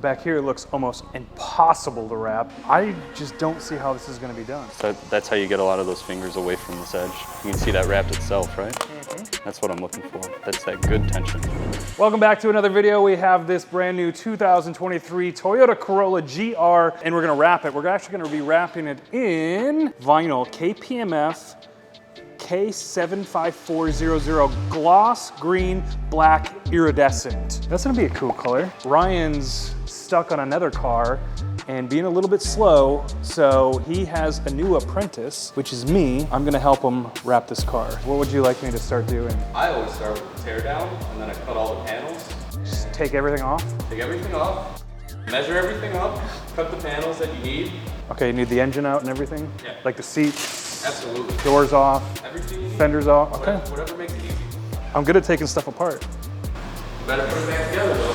back here looks almost impossible to wrap. I just don't see how this is going to be done. So that's how you get a lot of those fingers away from this edge. You can see that wrapped itself, right? That's what I'm looking for. That's that good tension. Welcome back to another video. We have this brand new 2023 Toyota Corolla GR, and we're going to wrap it. We're actually going to be wrapping it in vinyl KPMF K75400 gloss green black iridescent. That's gonna be a cool color. Ryan's stuck on another car and being a little bit slow, so he has a new apprentice, which is me. I'm gonna help him wrap this car. What would you like me to start doing? I always start with the tear down, and then I cut all the panels. Just take everything off? Take everything off, measure everything up, cut the panels that you need. Okay, you need the engine out and everything? Yeah. Like the seats? Absolutely. Doors off? Everything. Fenders off? Okay. Whatever makes it easy. I'm good at taking stuff apart. You better put it back together though.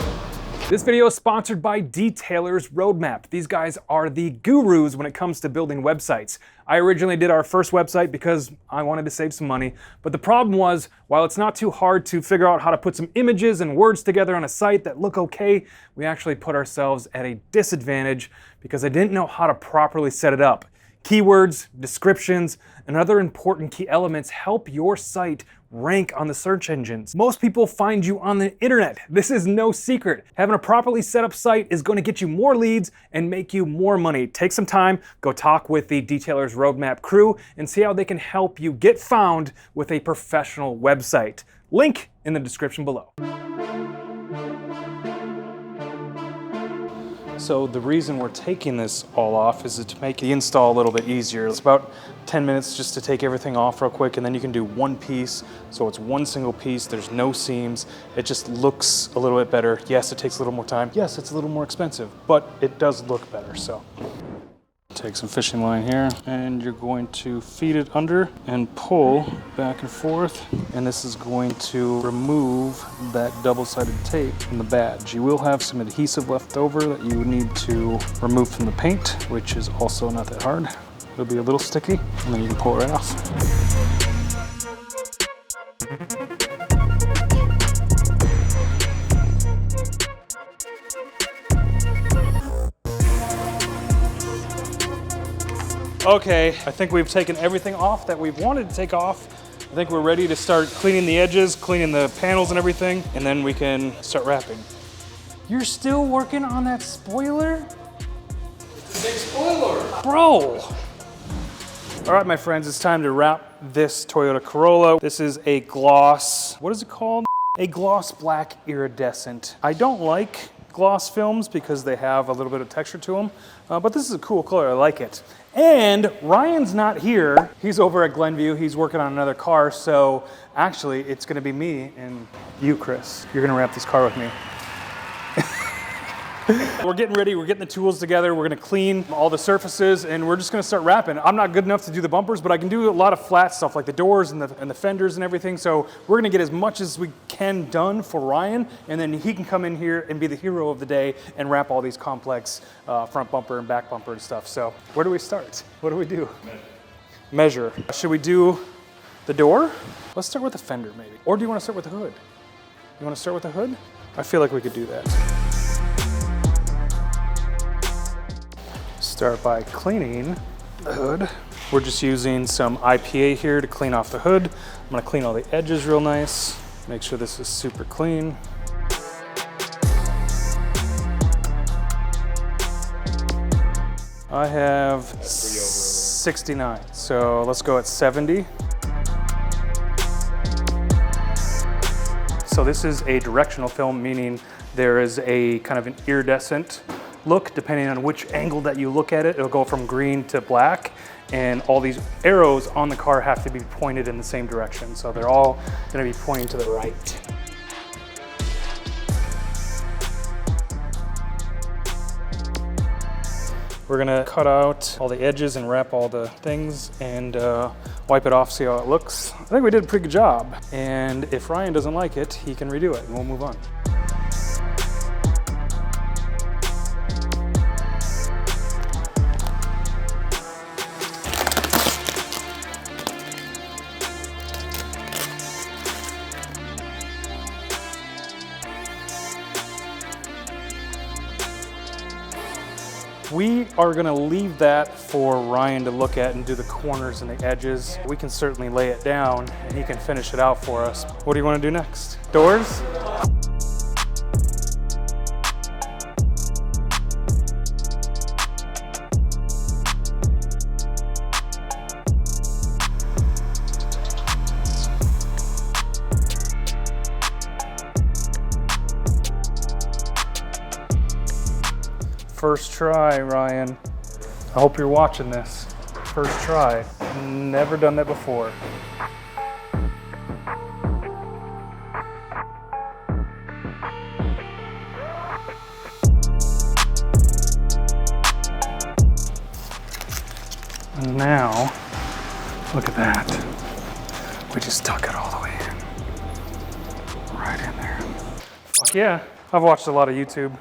This video is sponsored by Detailer's Roadmap. These guys are the gurus when it comes to building websites. I originally did our first website because I wanted to save some money, but the problem was, while it's not too hard to figure out how to put some images and words together on a site that look okay, we actually put ourselves at a disadvantage because I didn't know how to properly set it up. Keywords, descriptions, and other important key elements help your site rank on the search engines. Most people find you on the internet. This is no secret. Having a properly set up site is going to get you more leads and make you more money. Take some time, go talk with the Detailer's Roadmap crew and see how they can help you get found with a professional website. Link in the description below. So the reason we're taking this all off is to make the install a little bit easier. It's about 10 minutes just to take everything off real quick, and then you can do one piece. So it's one single piece, there's no seams. It just looks a little bit better. Yes, it takes a little more time. Yes, it's a little more expensive, but it does look better, so. Take some fishing line here, and you're going to feed it under and pull back and forth. And this is going to remove that double-sided tape from the badge. You will have some adhesive left over that you need to remove from the paint, which is also not that hard. It'll be a little sticky, and then you can pull it right off. Okay, I think we've taken everything off that we've wanted to take off. I think we're ready to start cleaning the edges, cleaning the panels and everything, and then we can start wrapping. You're still working on that spoiler? It's a big spoiler. Bro! All right, my friends, it's time to wrap this Toyota Corolla. This is a gloss, what is it called? A gloss black iridescent. I don't like gloss films because they have a little bit of texture to them, but this is a cool color, I like it. And Ryan's not here. He's over at Glenview. He's working on another car. So actually, it's going to be me and you, Chris. You're going to wrap this car with me. We're getting ready. We're getting the tools together. We're going to clean all the surfaces, and we're just going to start wrapping. I'm not good enough to do the bumpers, but I can do a lot of flat stuff like the doors and the fenders and everything. So we're going to get as much as we can done for Ryan, and then he can come in here and be the hero of the day and wrap all these complex front bumper and back bumper and stuff. So where do we start? What do we do? Measure. Should we do the door? Let's start with the fender maybe. Or do you want to start with the hood? You want to start with the hood? I feel like we could do that. Start by cleaning the hood. We're just using some IPA here to clean off the hood. I'm gonna clean all the edges real nice. Make sure this is super clean. I have 69, so let's go at 70. So this is a directional film, meaning there is a kind of an iridescent look. Depending on which angle that you look at it, it'll go from green to black, and all these arrows on the car have to be pointed in the same direction. So they're all gonna be pointing to the right. We're gonna cut out all the edges and wrap all the things and wipe it off, see how it looks. I think we did a pretty good job. And if Ryan doesn't like it, he can redo it and we'll move on. We are gonna leave that for Ryan to look at and do the corners and the edges. We can certainly lay it down and he can finish it out for us. What do you wanna do next? Doors? First try, Ryan. I hope you're watching this. First try. Never done that before. And now, look at that. We just stuck it all the way in. Right in there. Fuck yeah. I've watched a lot of YouTube.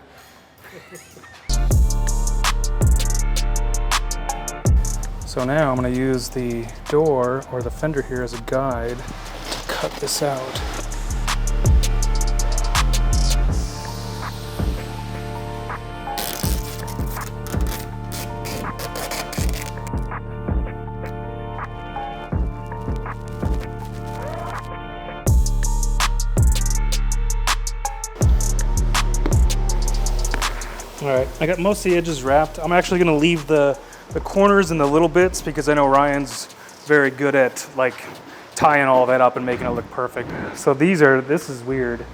So now I'm going to use the door or the fender here as a guide to cut this out. All right, I got most of the edges wrapped. I'm actually going to leave the corners and the little bits because I know Ryan's very good at like tying all that up and making it look perfect. So this is weird.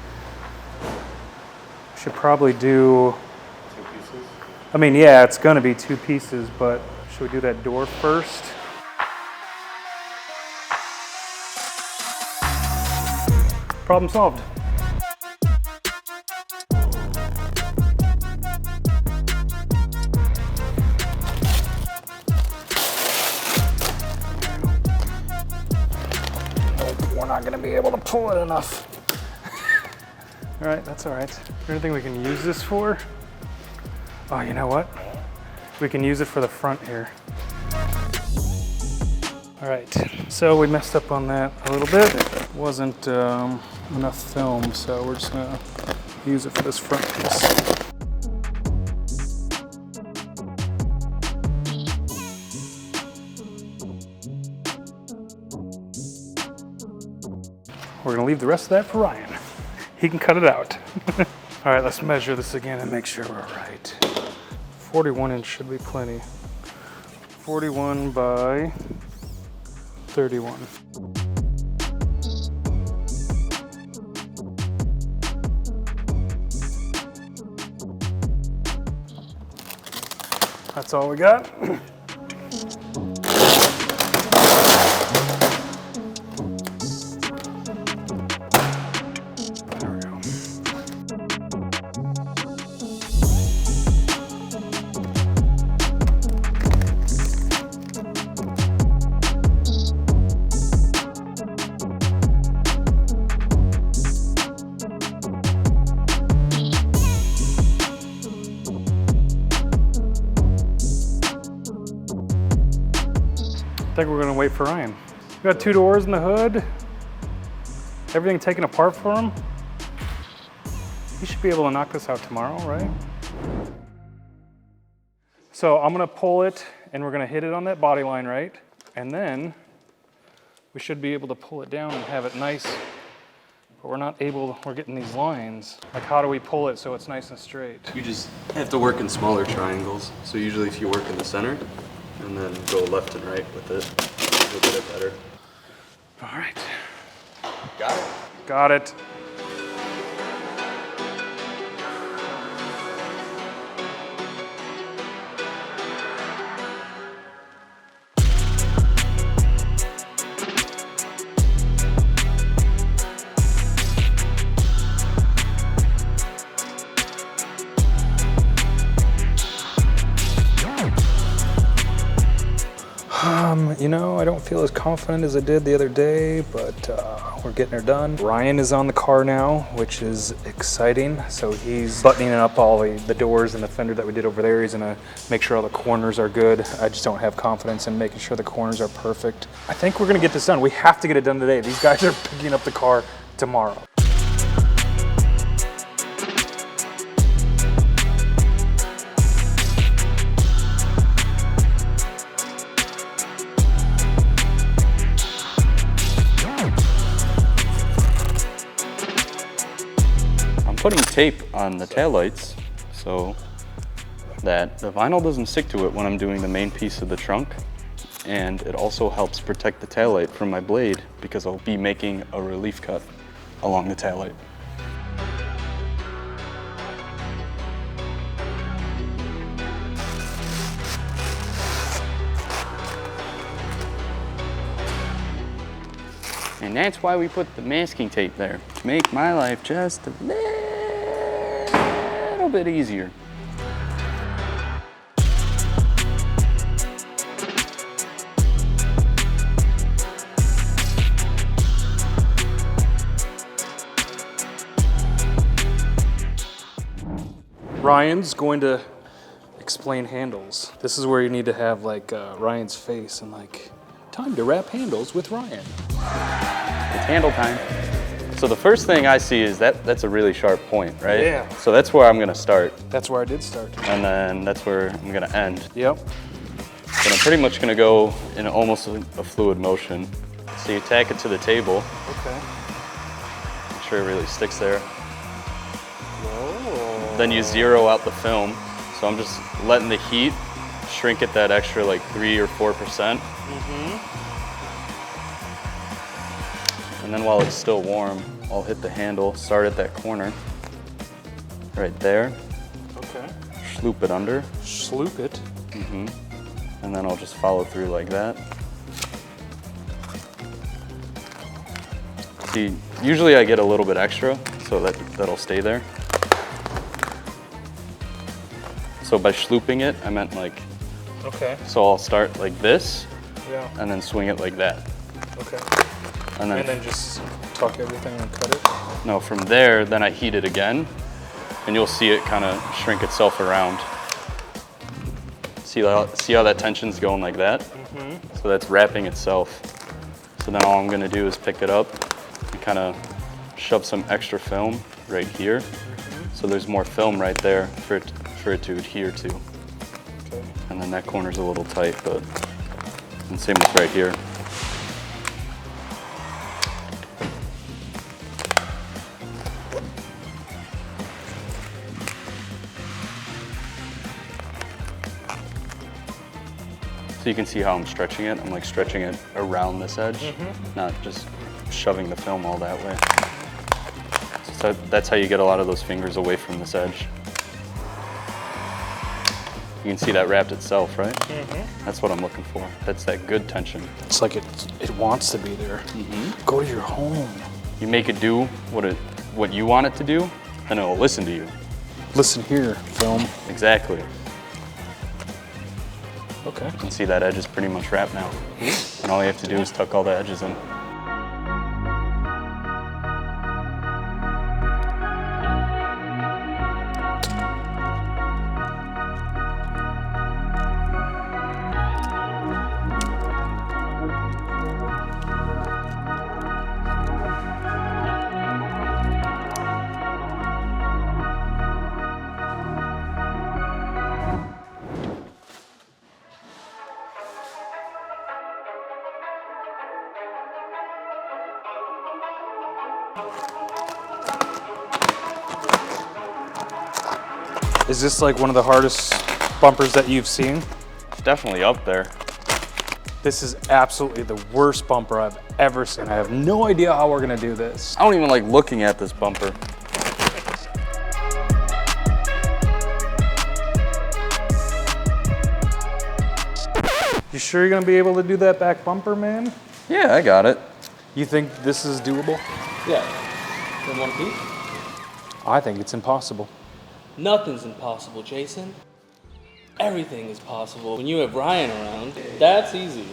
Should probably do 2 pieces. I mean, yeah, it's gonna be 2 pieces, but should we do that door first? Problem solved. We're not gonna be able to pull it enough. All right, that's all right. Is there anything we can use this for? Oh, you know what? We can use it for the front here. All right, so we messed up on that a little bit. Wasn't enough film, so we're just gonna use it for this front piece. We're gonna leave the rest of that for Ryan. He can cut it out. All right, let's measure this again and make sure we're right. 41 inch should be plenty. 41 by 31. That's all we got. I think we're gonna wait for Ryan. We got 2 doors in the hood. Everything taken apart for him. He should be able to knock this out tomorrow, right? So I'm gonna pull it and we're gonna hit it on that body line, right? And then we should be able to pull it down and have it nice, but we're not able, we're getting these lines. Like how do we pull it so it's nice and straight? You just have to work in smaller triangles. So usually if you work in the center and then go left and right with it, you'll get it better. All right. Got it? Got it. You know, I don't feel as confident as I did the other day, but we're getting her done. Ryan is on the car now, which is exciting. So he's buttoning up all the doors and the fender that we did over there. He's gonna make sure all the corners are good. I just don't have confidence in making sure the corners are perfect. I think we're gonna get this done. We have to get it done today. These guys are picking up the car tomorrow. tape on the taillights so that the vinyl doesn't stick to it when I'm doing the main piece of the trunk. And it also helps protect the taillight from my blade because I'll be making a relief cut along the taillight. And that's why we put the masking tape there, to make my life just a little bit easier. Ryan's going to explain handles. This is where you need to have like Ryan's face and like, time to wrap handles with Ryan. It's handle time. So the first thing I see is that's a really sharp point, right? Yeah. So that's where I'm gonna start. That's where I did start. And then that's where I'm gonna end. Yep. But I'm pretty much gonna go in almost a fluid motion. So you tack it to the table. Okay. Make sure it really sticks there. Whoa. Then you zero out the film. So I'm just letting the heat shrink it that extra like 3 or 4%. And then while it's still warm, I'll hit the handle, start at that corner, right there. Okay. Sloop it under. Sloop it. And then I'll just follow through like that. See, usually I get a little bit extra, so that'll stay there. So by slooping it, I meant like, Okay. so I'll start like this, Yeah. and then swing it like that. Okay. And then just tuck everything and cut it? no, from there, then I heat it again, and you'll see it kind of shrink itself around. See how that tension's going like that? So that's wrapping itself. So then all I'm gonna do is pick it up and kind of shove some extra film right here. So there's more film right there for it to adhere to. Okay. And then that corner's a little tight, but and same with right here. So you can see how I'm stretching it. I'm like stretching it around this edge, not just shoving the film all that way. So that's how you get a lot of those fingers away from this edge. You can see that wrapped itself, right? That's what I'm looking for. That's that good tension. It's like it wants to be there. Go to your home. You make it do what you want it to do, and it'll listen to you. Listen here, film. Exactly. Okay. You can see that edge is pretty much wrapped now. And all you have to do is tuck all the edges in. Is this like one of the hardest bumpers that you've seen? Definitely up there. This is absolutely the worst bumper I've ever seen. I have no idea how we're gonna do this. I don't even like looking at this bumper. You sure you're gonna be able to do that back bumper, man? Yeah, I got it. You think this is doable? Yeah. In one piece? I think it's impossible. Nothing's impossible, Jason. Everything is possible. When you have Ryan around, that's easy.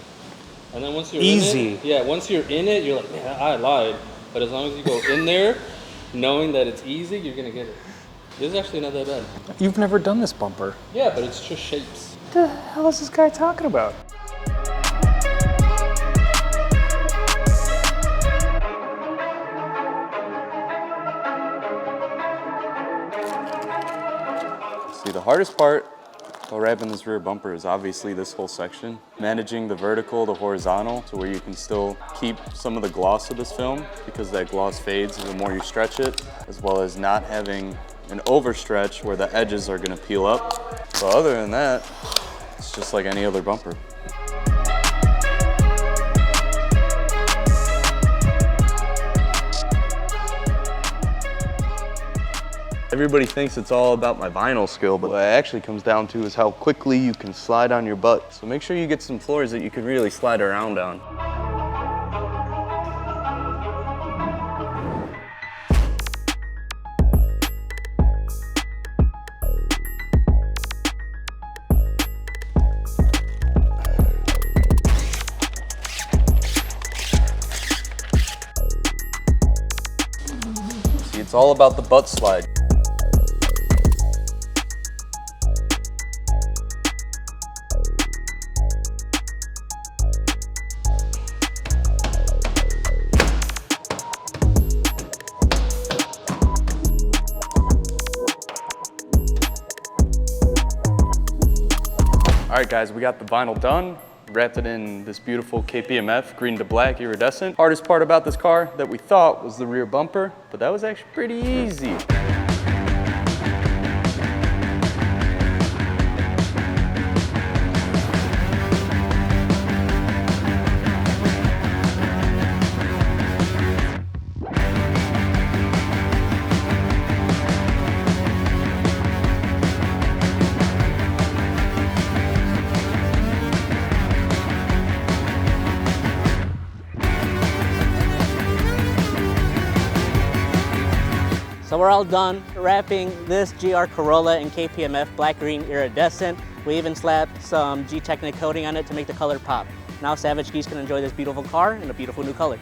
And then once you're Easy. in it, yeah, once you're in it, you're like, man, I lied. But as long as you go in there, knowing that it's easy, you're gonna get it. This is actually not that bad. You've never done this bumper. Yeah, but it's just shapes. What the hell is this guy talking about? See, the hardest part while wrapping this rear bumper is obviously this whole section. Managing the vertical, the horizontal, to where you can still keep some of the gloss of this film, because that gloss fades the more you stretch it, as well as not having an overstretch where the edges are gonna peel up. But other than that, it's just like any other bumper. Everybody thinks it's all about my vinyl skill, but what it actually comes down to is how quickly you can slide on your butt. So make sure you get some floors that you can really slide around on. See, it's all about the butt slide. All right guys, we got the vinyl done, wrapped it in this beautiful KPMF green to black iridescent. Hardest part about this car that we thought was the rear bumper, but that was actually pretty easy. So we're all done wrapping this GR Corolla in KPMF black green iridescent. We even slapped some G-Technic coating on it to make the color pop. Now Savage Geese can enjoy this beautiful car in a beautiful new color.